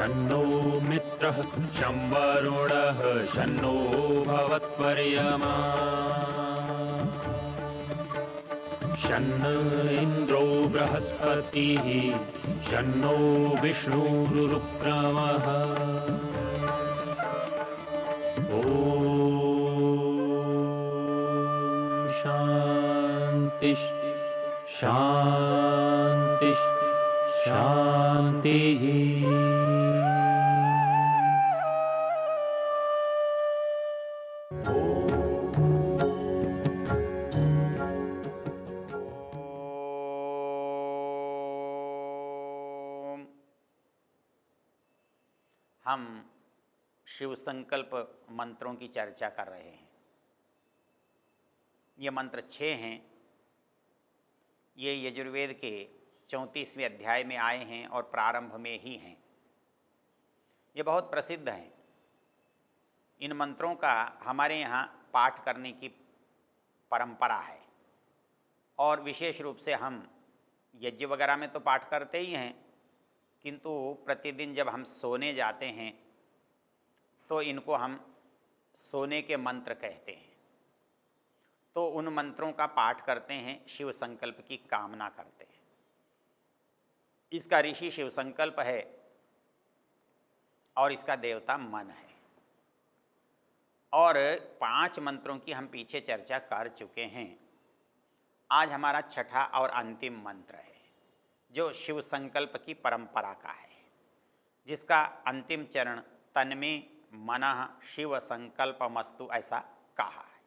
शन्नो मित्रः शं वरुणः शन्नो भवत्वर्यमा शन्न इन्द्रो बृहस्पतिः शन्नो विष्णुरुक्रमः ॐ शान्तिः शान्तिः शान्तिः। हम शिव संकल्प मंत्रों की चर्चा कर रहे हैं। ये मंत्र 6 हैं। ये यजुर्वेद के 34वें अध्याय में आए हैं और प्रारंभ में ही हैं। ये बहुत प्रसिद्ध हैं। इन मंत्रों का हमारे यहाँ पाठ करने की परंपरा है और विशेष रूप से हम यज्ञ वगैरह में तो पाठ करते ही हैं, किंतु प्रतिदिन जब हम सोने जाते हैं तो इनको हम सोने के मंत्र कहते हैं। तो उन मंत्रों का पाठ करते हैं, शिव संकल्प की कामना करते हैं। इसका ऋषि शिव संकल्प है और इसका देवता मन है। और 5 मंत्रों की हम पीछे चर्चा कर चुके हैं। आज हमारा छठा और अंतिम मंत्र है जो शिव संकल्प की परंपरा का है, जिसका अंतिम चरण तन्मे मनः शिव संकल्पमस्तु ऐसा कहा है।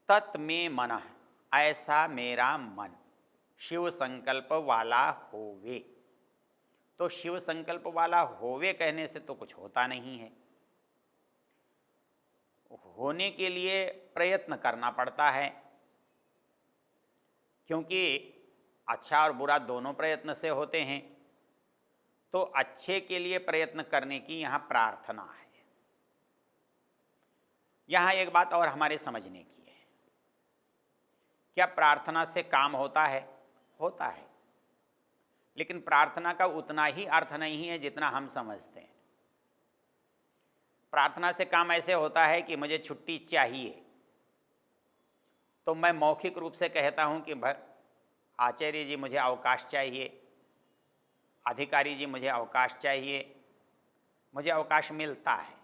तत्मे मनः, ऐसा मेरा मन शिव संकल्प वाला होवे। तो शिव संकल्प वाला होवे कहने से तो कुछ होता नहीं है। होने के लिए प्रयत्न करना पड़ता है, क्योंकि अच्छा और बुरा दोनों प्रयत्न से होते हैं। तो अच्छे के लिए प्रयत्न करने की यहाँ प्रार्थना है। यहाँ एक बात और हमारे समझने की है। क्या प्रार्थना से काम होता है? होता है, लेकिन प्रार्थना का उतना ही अर्थ नहीं है जितना हम समझते हैं। प्रार्थना से काम ऐसे होता है कि मुझे छुट्टी चाहिए, तो मैं मौखिक रूप से कहता हूँ कि आचार्य जी मुझे अवकाश चाहिए, अधिकारी जी मुझे अवकाश चाहिए, मुझे अवकाश मिलता है।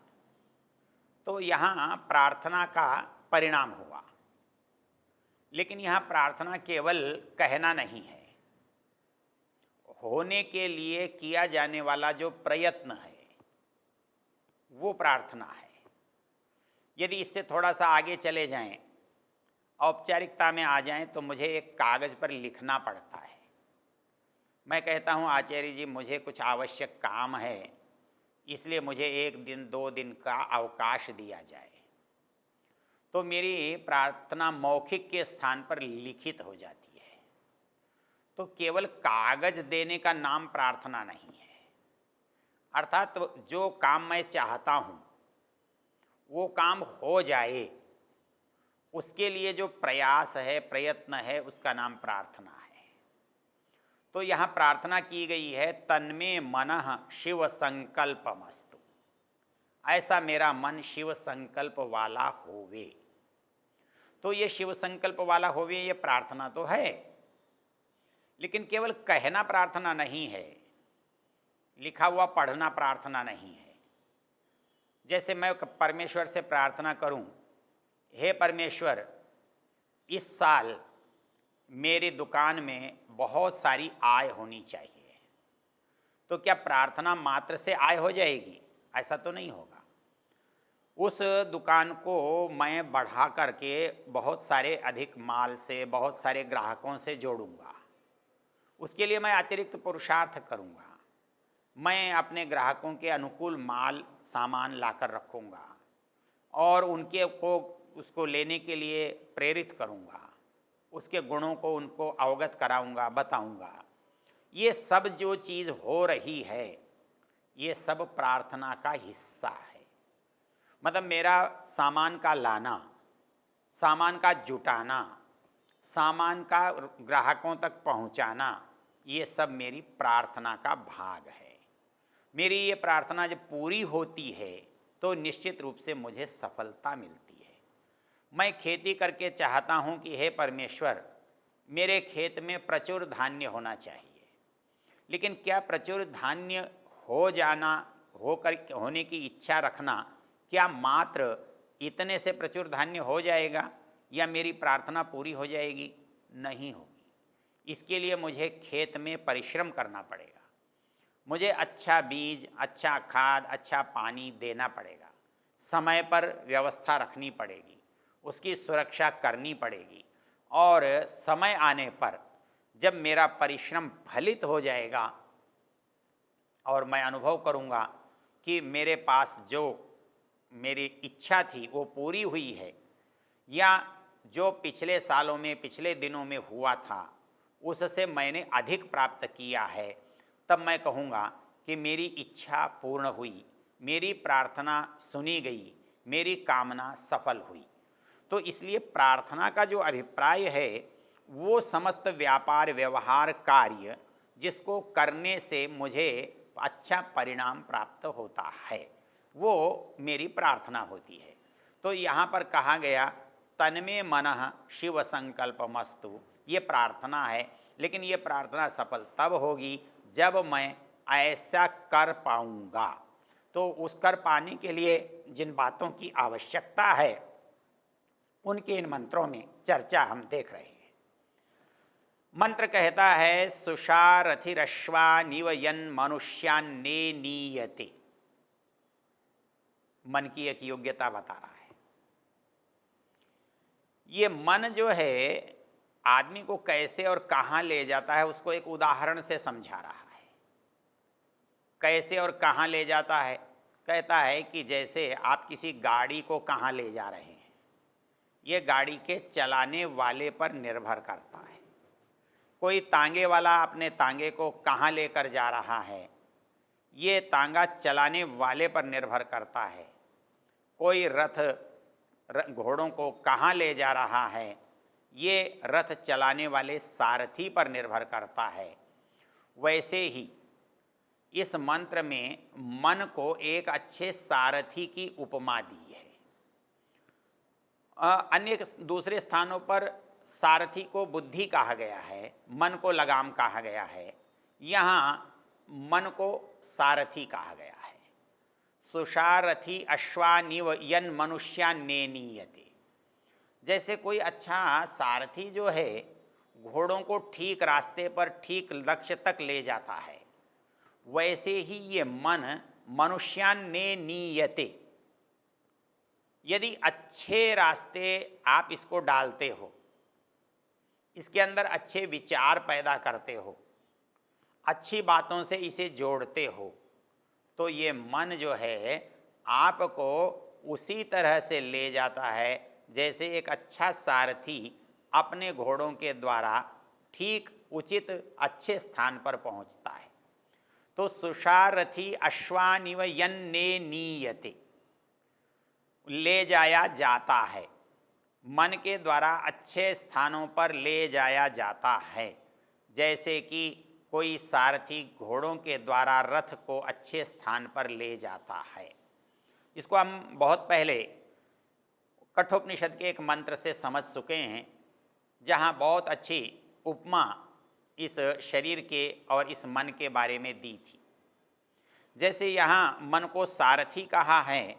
तो यहाँ प्रार्थना का परिणाम हुआ। लेकिन यहाँ प्रार्थना केवल कहना नहीं है, होने के लिए किया जाने वाला जो प्रयत्न है वो प्रार्थना है। यदि इससे थोड़ा सा आगे चले जाएं, औपचारिकता में आ जाएं, तो मुझे एक कागज़ पर लिखना पड़ता है। मैं कहता हूँ आचार्य जी मुझे कुछ आवश्यक काम है, इसलिए मुझे 1 दिन 2 दिन का अवकाश दिया जाए। तो मेरी प्रार्थना मौखिक के स्थान पर लिखित हो जाती है। तो केवल कागज़ देने का नाम प्रार्थना नहीं है। अर्थात तो जो काम मैं चाहता हूँ वो काम हो जाए, उसके लिए जो प्रयास है, प्रयत्न है, उसका नाम प्रार्थना है। तो यहाँ प्रार्थना की गई है, तन्मे मनः शिव संकल्पमस्तु, ऐसा मेरा मन शिव संकल्प वाला होवे। तो ये शिव संकल्प वाला होवे, ये प्रार्थना तो है, लेकिन केवल कहना प्रार्थना नहीं है, लिखा हुआ पढ़ना प्रार्थना नहीं है। जैसे मैं परमेश्वर से प्रार्थना करूं, हे परमेश्वर इस साल मेरी दुकान में बहुत सारी आय होनी चाहिए, तो क्या प्रार्थना मात्र से आय हो जाएगी? ऐसा तो नहीं होगा। उस दुकान को मैं बढ़ा करके बहुत सारे अधिक माल से, बहुत सारे ग्राहकों से जोड़ूंगा। उसके लिए मैं अतिरिक्त पुरुषार्थ करूंगा। मैं अपने ग्राहकों के अनुकूल माल सामान लाकर रखूंगा और उनके को उसको लेने के लिए प्रेरित करूंगा, उसके गुणों को उनको अवगत कराऊंगा, बताऊंगा। ये सब जो चीज़ हो रही है, ये सब प्रार्थना का हिस्सा है। मतलब मेरा सामान का लाना, सामान का जुटाना, सामान का ग्राहकों तक पहुंचाना, ये सब मेरी प्रार्थना का भाग है। मेरी ये प्रार्थना जब पूरी होती है तो निश्चित रूप से मुझे सफलता मिलती है। मैं खेती करके चाहता हूँ कि हे परमेश्वर, मेरे खेत में प्रचुर धान्य होना चाहिए, लेकिन क्या प्रचुर धान्य होने की इच्छा रखना क्या मात्र इतने से प्रचुर धान्य हो जाएगा या मेरी प्रार्थना पूरी हो जाएगी? नहीं होगी। इसके लिए मुझे खेत में परिश्रम करना पड़ेगा, मुझे अच्छा बीज, अच्छा खाद, अच्छा पानी देना पड़ेगा, समय पर व्यवस्था रखनी पड़ेगी, उसकी सुरक्षा करनी पड़ेगी, और समय आने पर जब मेरा परिश्रम फलित हो जाएगा और मैं अनुभव करूँगा कि मेरे पास जो मेरी इच्छा थी वो पूरी हुई है, या जो पिछले सालों में, पिछले दिनों में हुआ था उससे मैंने अधिक प्राप्त किया है, तब मैं कहूँगा कि मेरी इच्छा पूर्ण हुई, मेरी प्रार्थना सुनी गई, मेरी कामना सफल हुई। तो इसलिए प्रार्थना का जो अभिप्राय है वो समस्त व्यापार, व्यवहार, कार्य जिसको करने से मुझे अच्छा परिणाम प्राप्त होता है, वो मेरी प्रार्थना होती है। तो यहाँ पर कहा गया तन्मे मनः शिव संकल्पमस्तु, ये प्रार्थना है, लेकिन ये प्रार्थना सफल तब होगी जब मैं ऐसा कर पाऊँगा। तो उस कर पाने के लिए जिन बातों की आवश्यकता है उनके इन मंत्रों में चर्चा हम देख रहे हैं। मंत्र कहता है सुषारथिरश्वा निवयन मनुष्यान्ने नीयते। मन की एक योग्यता बता रहा है। ये मन जो है आदमी को कैसे और कहाँ ले जाता है उसको एक उदाहरण से समझा रहा है। कैसे और कहाँ ले जाता है? कहता है कि जैसे आप किसी गाड़ी को कहाँ ले जा रहे हैं, ये गाड़ी के चलाने वाले पर निर्भर करता है। कोई तांगे वाला अपने तांगे को कहाँ लेकर जा रहा है, ये तांगा चलाने वाले पर निर्भर करता है। कोई घोड़ों को कहाँ ले जा रहा है, ये रथ चलाने वाले सारथी पर निर्भर करता है। वैसे ही इस मंत्र में मन को एक अच्छे सारथी की उपमा दी है। अन्य दूसरे स्थानों पर सारथी को बुद्धि कहा गया है, मन को लगाम कहा गया है, यहाँ मन को सारथी कहा गया है। सुषारथी अश्वानिव यन मनुष्यान्ने नीयते। जैसे कोई अच्छा सारथी जो है घोड़ों को ठीक रास्ते पर, ठीक लक्ष्य तक ले जाता है, वैसे ही ये मन मनुष्यान्ने नीयते। यदि अच्छे रास्ते आप इसको डालते हो, इसके अंदर अच्छे विचार पैदा करते हो, अच्छी बातों से इसे जोड़ते हो, तो ये मन जो है आपको उसी तरह से ले जाता है जैसे एक अच्छा सारथी अपने घोड़ों के द्वारा ठीक उचित अच्छे स्थान पर पहुंचता है। तो सुषारथी अश्वानिव यन्ने नीयते, ले जाया जाता है, मन के द्वारा अच्छे स्थानों पर ले जाया जाता है। जैसे कि कोई सारथी घोड़ों के द्वारा रथ को अच्छे स्थान पर ले जाता है। इसको हम बहुत पहले कठोपनिषद के एक मंत्र से समझ चुके हैं, जहाँ बहुत अच्छी उपमा इस शरीर के और इस मन के बारे में दी थी। जैसे यहाँ मन को सारथी कहा है,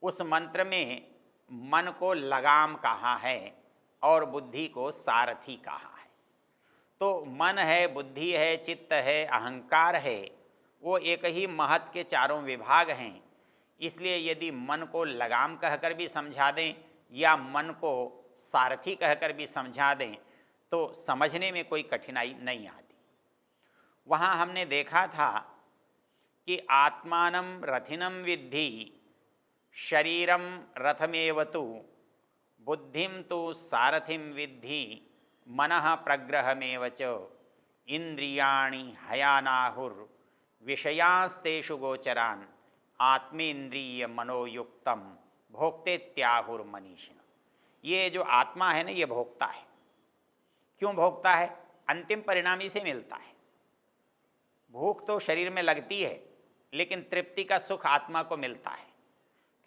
उस मंत्र में मन को लगाम कहा है और बुद्धि को सारथी कहा है। तो मन है, बुद्धि है, चित्त है, अहंकार है, वो एक ही महत के चारों विभाग हैं। इसलिए यदि मन को लगाम कहकर भी समझा दें या मन को सारथी कहकर भी समझा दें तो समझने में कोई कठिनाई नहीं आती। वहाँ हमने देखा था कि आत्मानं रथिनं विद्धि शरीरम रथमेव तु बुद्धिं तु सारथिं विद्धि मनः प्रग्रहमेव च इंद्रियाणि हयानाहुर विषयांस्तेषु गोचरान् आत्मेन्द्रिय मनोयुक्तम भोक्तेत्याहुर मनीषिण। ये जो आत्मा है ना, ये भोगता है। क्यों भोगता है? अंतिम परिणाम इसे मिलता है। भूख तो शरीर में लगती है, लेकिन तृप्ति का सुख आत्मा को मिलता है,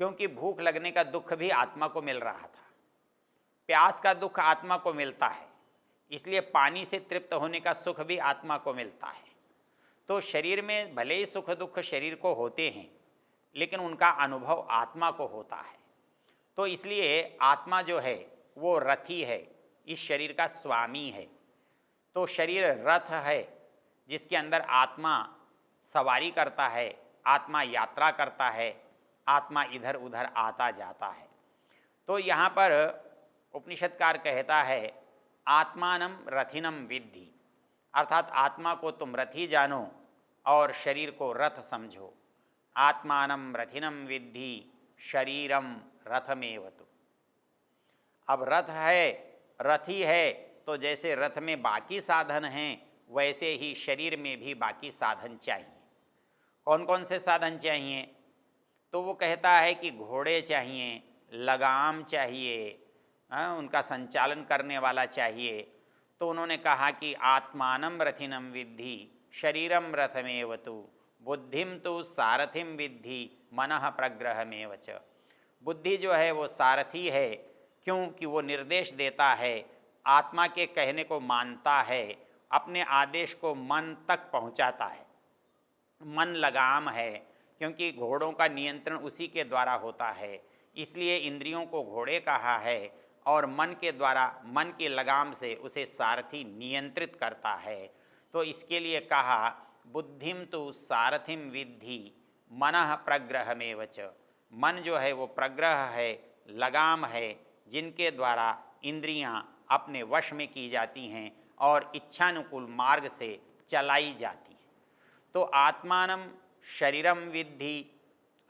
क्योंकि भूख लगने का दुख भी आत्मा को मिल रहा था, प्यास का दुख आत्मा को मिलता है, इसलिए पानी से तृप्त होने का सुख भी आत्मा को मिलता है। तो शरीर में भले ही सुख दुख शरीर को होते हैं, लेकिन उनका अनुभव आत्मा को होता है। तो इसलिए आत्मा जो है वो रथी है, इस शरीर का स्वामी है। तो शरीर रथ है जिसके अंदर आत्मा सवारी करता है, आत्मा यात्रा करता है, आत्मा इधर उधर आता जाता है। तो यहाँ पर उपनिषदकार कहता है आत्मानम रथिनम विद्धि, अर्थात आत्मा को तुम रथी जानो और शरीर को रथ समझो। आत्मानम रथिनम विद्धि शरीरम रथमेवतु। अब रथ है, रथी है, तो जैसे रथ में बाकी साधन हैं वैसे ही शरीर में भी बाकी साधन चाहिए। कौन कौन से साधन चाहिए? तो वो कहता है कि घोड़े चाहिए, लगाम चाहिए, उनका संचालन करने वाला चाहिए। तो उन्होंने कहा कि आत्मानम रथिनम विद्धि शरीरम रथमेवतु बुद्धिम तो सारथिम विद्धि मनः प्रग्रहमेव च। बुद्धि जो है वो सारथी है, क्योंकि वो निर्देश देता है, आत्मा के कहने को मानता है, अपने आदेश को मन तक पहुंचाता है। मन लगाम है, क्योंकि घोड़ों का नियंत्रण उसी के द्वारा होता है, इसलिए इंद्रियों को घोड़े कहा है, और मन के द्वारा, मन की लगाम से उसे सारथी नियंत्रित करता है। तो इसके लिए कहा बुद्धिम तो सारथिम विद्धि मनः प्रग्रहमेव च। मन जो है वो प्रग्रह है, लगाम है, जिनके द्वारा इंद्रियां अपने वश में की जाती हैं और इच्छानुकूल मार्ग से चलाई जाती हैं। तो आत्मानं शरीरम विद्धि,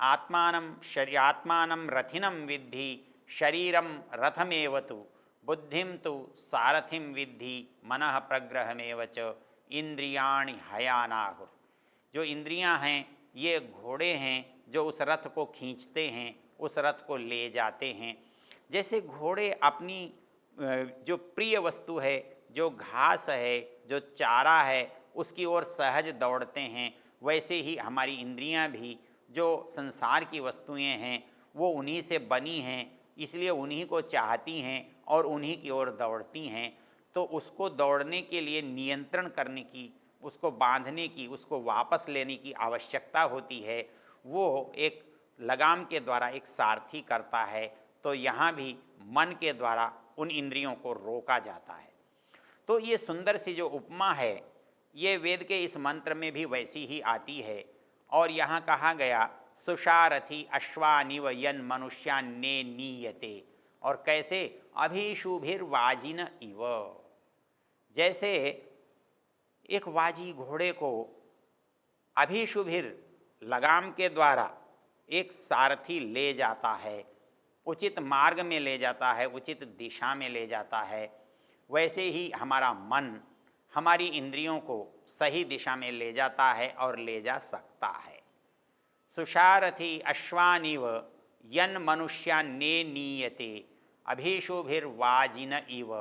आत्मानं रथिनं विद्धि शरीरम रथमेवतु बुद्धिम तो सारथिम विद्धि मनः प्रग्रहमेव च इंद्रियाणि हयानाहुर। जो इंद्रियां हैं ये घोड़े हैं जो उस रथ को खींचते हैं, उस रथ को ले जाते हैं। जैसे घोड़े अपनी जो प्रिय वस्तु है, जो घास है, जो चारा है, उसकी ओर सहज दौड़ते हैं, वैसे ही हमारी इंद्रियां भी जो संसार की वस्तुएं हैं वो उन्हीं से बनी हैं, इसलिए उन्हीं को चाहती हैं और उन्हीं की ओर दौड़ती हैं। तो उसको दौड़ने के लिए नियंत्रण करने की, उसको बांधने की, उसको वापस लेने की आवश्यकता होती है। वो एक लगाम के द्वारा एक सारथी करता है। तो यहाँ भी मन के द्वारा उन इंद्रियों को रोका जाता है। तो ये सुंदर सी जो उपमा है ये वेद के इस मंत्र में भी वैसी ही आती है। और यहाँ कहा गया सुषारथी अश्वानिव यन मनुष्यान्ने नीयते, और कैसे अभिशुभिर्वाजिन इव। जैसे एक वाजी घोड़े को अभिशुभिर लगाम के द्वारा एक सारथी ले जाता है, उचित मार्ग में ले जाता है, उचित दिशा में ले जाता है, वैसे ही हमारा मन हमारी इंद्रियों को सही दिशा में ले जाता है और ले जा सकता है। सुषारथी अश्वानिव यन मनुष्यान्ने नीयते अभिशुभिर्वाजिन इव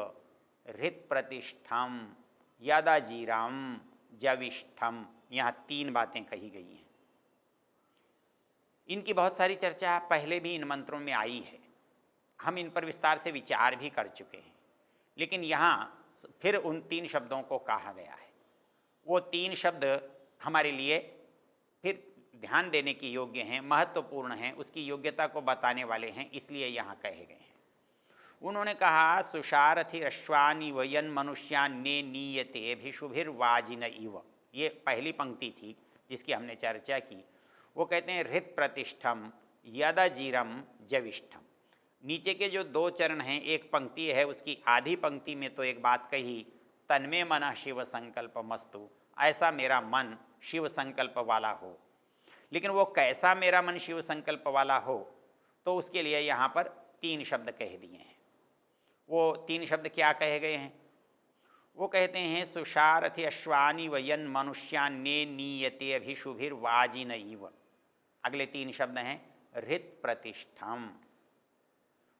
हृत प्रतिष्ठम यदाजीराम जविष्ठम। यहाँ 3 बातें कही गई हैं। इनकी बहुत सारी चर्चा पहले भी इन मंत्रों में आई है, हम इन पर विस्तार से विचार भी कर चुके हैं, लेकिन यहाँ फिर उन 3 शब्दों को कहा गया है। वो 3 शब्द हमारे लिए फिर ध्यान देने की योग्य हैं, महत्वपूर्ण हैं, उसकी योग्यता को बताने वाले हैं, इसलिए यहाँ कहे गए हैं। उन्होंने कहा सुषारथि अश्वानि वयन मनुष्यान्ने नीयते अभिशुभिर्वाजिन इव। ये पहली पंक्ति थी जिसकी हमने चर्चा की। वो कहते हैं हृत प्रतिष्ठम यदाजीरम जविष्ठम। नीचे के जो 2 चरण हैं, एक पंक्ति है, उसकी आधी पंक्ति में तो एक बात कही, तन्मे मनः शिव संकल्प मस्तु, ऐसा मेरा मन शिव संकल्प वाला हो। लेकिन वो कैसा मेरा मन शिव संकल्प वाला हो, तो उसके लिए यहाँ पर 3 शब्द कह दिए हैं। वो 3 शब्द क्या कहे गए हैं? वो कहते हैं सुषारथि अश्वानि वयन मनुष्यान्ने नीयते अभिशुभिर्वाजिन इव। अगले 3 शब्द हैं हृत प्रतिष्ठम।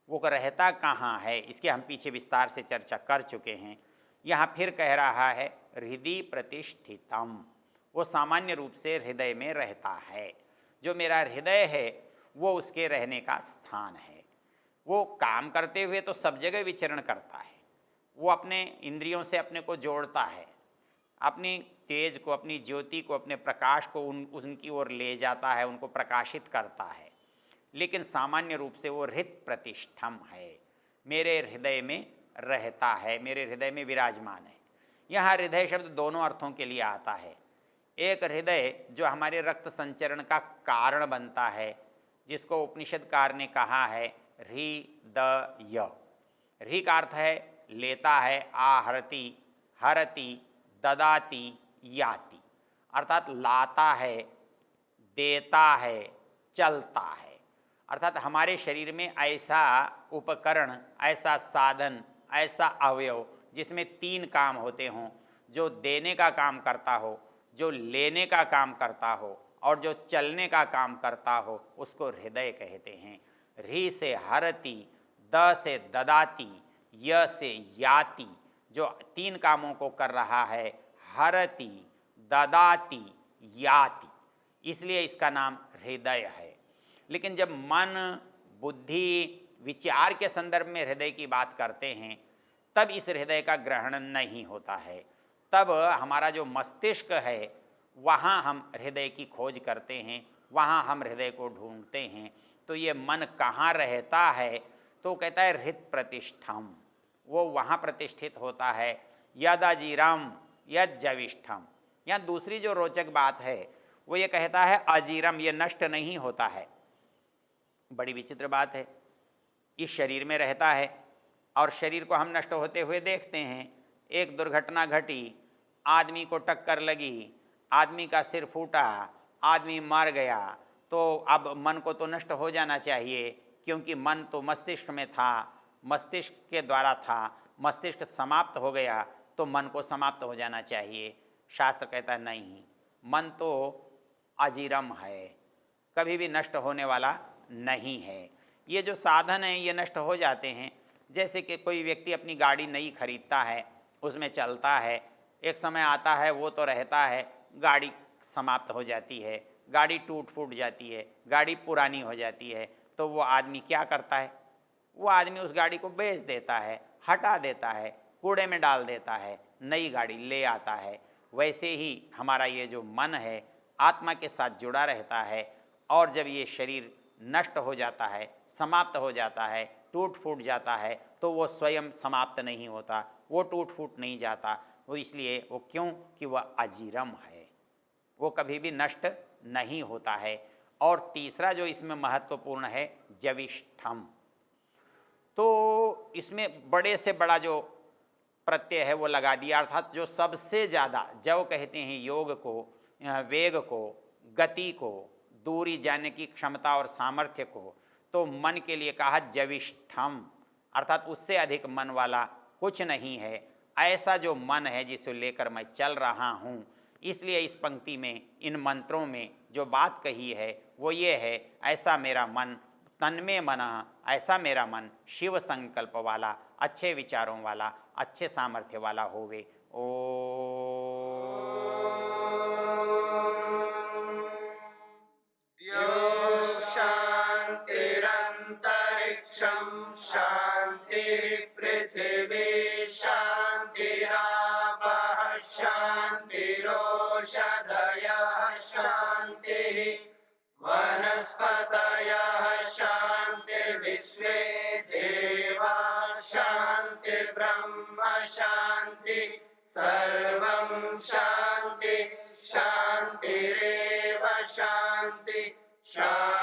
वो रहता कहाँ है, इसके हम पीछे विस्तार से चर्चा कर चुके हैं। यहाँ फिर कह रहा है हृदय प्रतिष्ठितम, वो सामान्य रूप से हृदय में रहता है। जो मेरा हृदय है वो उसके रहने का स्थान है। वो काम करते हुए तो सब जगह विचरण करता है, वो अपने इंद्रियों से अपने को जोड़ता है, अपनी तेज को, अपनी ज्योति को, अपने प्रकाश को उनकी ओर ले जाता है, उनको प्रकाशित करता है। लेकिन सामान्य रूप से वो हृत प्रतिष्ठम है, मेरे हृदय में रहता है, मेरे हृदय में विराजमान है। यहाँ हृदय शब्द दोनों अर्थों के लिए आता है। एक हृदय जो हमारे रक्त संचरण का कारण बनता है, जिसको उपनिषदकार ने कहा है हृदय। हृ का अर्थ है लेता है, आहरति, हरति, ददाति, याति, अर्थात लाता है, देता है, चलता है। अर्थात हमारे शरीर में ऐसा उपकरण, ऐसा साधन, ऐसा अवयव जिसमें तीन काम होते हों, जो देने का काम करता हो, जो लेने का काम करता हो और जो चलने का काम करता हो, उसको हृदय कहते हैं। ह्री से हरति, द से ददाति, य से याति, जो तीन कामों को कर रहा है, हरति, ददाति, याति, इसलिए इसका नाम हृदय है। लेकिन जब मन, बुद्धि, विचार के संदर्भ में हृदय की बात करते हैं, तब इस हृदय का ग्रहण नहीं होता है। तब हमारा जो मस्तिष्क है वहाँ हम हृदय की खोज करते हैं, वहाँ हम हृदय को ढूंढते हैं। तो ये मन कहाँ रहता है, तो कहता है हृत प्रतिष्ठम, वो वहाँ प्रतिष्ठित होता है। यद अजीरम यद जविष्ठम। यहाँ दूसरी जो रोचक बात है वो ये कहता है अजीरम, ये नष्ट नहीं होता है। बड़ी विचित्र बात है, इस शरीर में रहता है और शरीर को हम नष्ट होते हुए देखते हैं। एक दुर्घटना घटी, आदमी को टक्कर लगी, आदमी का सिर फूटा, आदमी मर गया, तो अब मन को तो नष्ट हो जाना चाहिए, क्योंकि मन तो मस्तिष्क में था, मस्तिष्क के द्वारा था, मस्तिष्क समाप्त हो गया तो मन को समाप्त हो जाना चाहिए। शास्त्र कहता नहीं, मन तो अजीरम है, कभी भी नष्ट होने वाला नहीं है। ये जो साधन हैं ये नष्ट हो जाते हैं। जैसे कि कोई व्यक्ति अपनी गाड़ी नई खरीदता है, उसमें चलता है, एक समय आता है वो तो रहता है, गाड़ी समाप्त हो जाती है, गाड़ी टूट फूट जाती है, गाड़ी पुरानी हो जाती है, तो वो आदमी क्या करता है, वो आदमी उस गाड़ी को बेच देता है, हटा देता है, कूड़े में डाल देता है, नई गाड़ी ले आता है। वैसे ही हमारा ये जो मन है आत्मा के साथ जुड़ा रहता है, और जब ये शरीर नष्ट हो जाता है, समाप्त हो जाता है, टूट फूट जाता है, तो वो स्वयं समाप्त नहीं होता, वो टूट फूट नहीं जाता। वो इसलिए वो क्यों कि वह अजीरम है, वो कभी भी नष्ट नहीं होता है। और तीसरा जो इसमें महत्वपूर्ण है जविष्ठम, तो इसमें बड़े से बड़ा जो प्रत्यय है वो लगा दिया, अर्थात जो सबसे ज़्यादा, जव कहते हैं योग को, वेग को, गति को, दूरी जाने की क्षमता और सामर्थ्य को, तो मन के लिए कहा जविष्ठम, अर्थात उससे अधिक मन वाला कुछ नहीं है। ऐसा जो मन है जिसे लेकर मैं चल रहा हूँ, इसलिए इस पंक्ति में, इन मंत्रों में जो बात कही है वो ये है, ऐसा मेरा मन, तन्मे मन, ऐसा मेरा मन शिव संकल्प वाला, अच्छे विचारों वाला, अच्छे सामर्थ्य वाला होवे। ओ शान्तिरन्तरिक्षं शान्तिर्पृथिवी शान्तिरापः शान्तिरोषधयः शान्तिः वनस्पतयः शान्तिर्विश्वे देवाः शान्तिर्ब्रह्म शान्ति सर्वं शान्ति शान्तिरेव शान्ति शान्ति